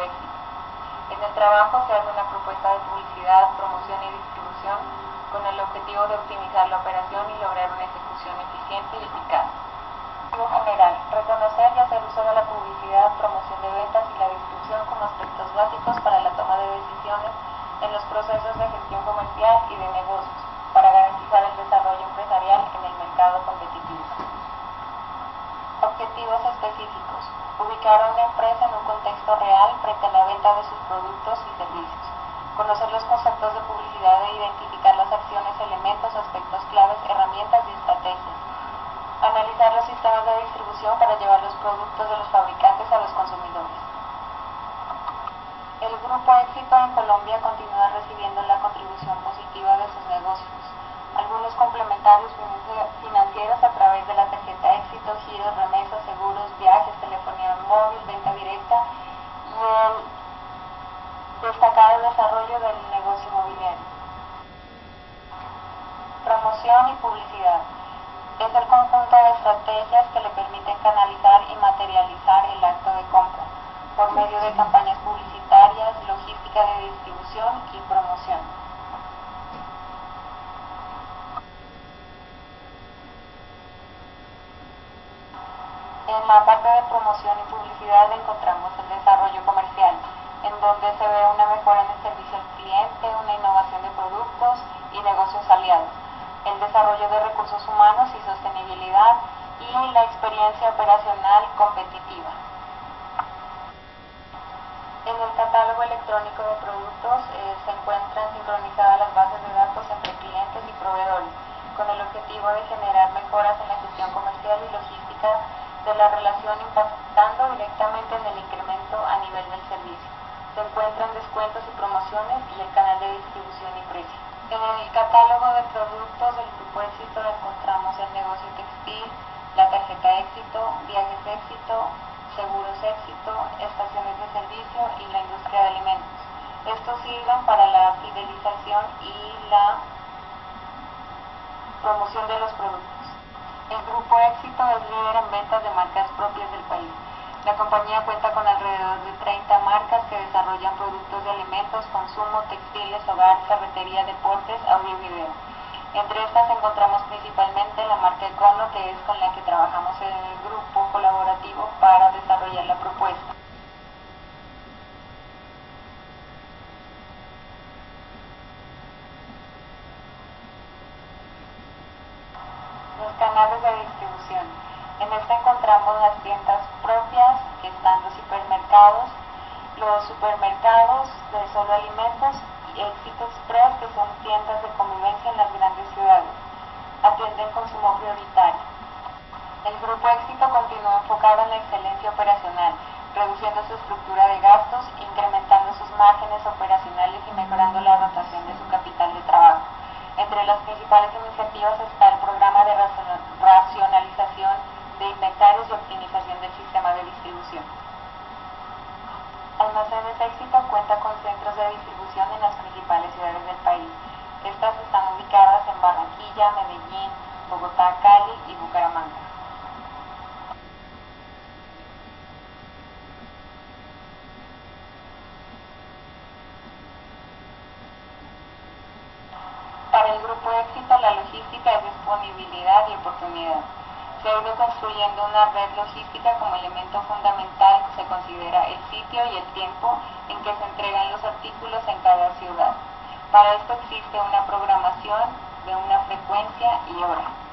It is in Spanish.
Éxito. En el trabajo se hace una propuesta de publicidad, promoción y distribución con el objetivo de optimizar la operación y lograr una ejecución eficiente y eficaz. Objetivo general: reconocer y hacer uso de la publicidad, promoción de ventas y la distribución como aspectos básicos para la toma de decisiones en los procesos de gestión comercial y de negocios, para garantizar el desarrollo empresarial en el mercado competitivo. Objetivos específicos: ubicar a una empresa en un contexto real frente a la venta de sus productos y servicios. Conocer los conceptos de publicidad e identificar las acciones, elementos, aspectos claves, herramientas y estrategias. Analizar los sistemas de distribución para llevar los productos de los fabricantes a los consumidores. El Grupo Éxito en Colombia continúa recibiendo la contribución positiva de sus negocios, algunos complementarios financieros a través de la tarjeta Éxito, giros, remesas, seguros, viajes, telefonía móvil, venta directa y el destacado desarrollo del negocio inmobiliario. Promoción y publicidad: es el conjunto de estrategias que le permiten canalizar y materializar el acto de compra por medio de campañas publicitarias, logística de distribución y promoción. En la parte de promoción y publicidad encontramos el desarrollo comercial, en donde se ve una mejora en el servicio al cliente, una innovación de productos y negocios aliados, el desarrollo de recursos humanos y sostenibilidad y la experiencia operacional competitiva. En el catálogo electrónico de productos se encuentran sincronizadas las bases de datos entre clientes y proveedores, con el objetivo de generar mejoras en la gestión comercial y logística de la relación, impactando directamente en el incremento a nivel del servicio. Se encuentran descuentos y promociones y el canal de distribución y precio. En el catálogo de productos del Grupo Éxito encontramos el negocio textil, la tarjeta Éxito, viajes Éxito, seguros Éxito, estaciones de servicio y la industria de alimentos. Estos sirven para la fidelización y la promoción de los productos. El Grupo Éxito es líder en ventas de marcas propias del país. La compañía cuenta con alrededor de 30 marcas que desarrollan productos de alimentos, consumo, textiles, hogar, ferretería, deportes, audio y video. Entre estas encontramos principalmente la marca Econo, que es con la que trabajamos en el grupo colaborativo para desarrollar la propuesta. Los canales de distribución: en esta encontramos las tiendas propias, que están los supermercados de solo alimentos, y Éxito Express, que son tiendas de convivencia en las grandes ciudades. Atienden consumo prioritario. El Grupo Éxito continúa enfocado en la excelencia operacional, reduciendo su estructura de gastos, incrementando sus márgenes operacionales y mejorando la rotación de su capital de trabajo. Entre las principales iniciativas está el programa de racionalización de inventarios y optimización del sistema de distribución. Almacenes Éxito cuenta con centros de distribución en las principales ciudades del país. Estas están ubicadas en Barranquilla, Medellín, Bogotá, Cali y Bucaramanga. Para el Grupo Éxito, la logística es disponibilidad y oportunidad. Se ha ido construyendo una red logística como elemento fundamental. Se considera el sitio y el tiempo en que se entregan los artículos en cada ciudad. Para esto existe una programación de una frecuencia y hora.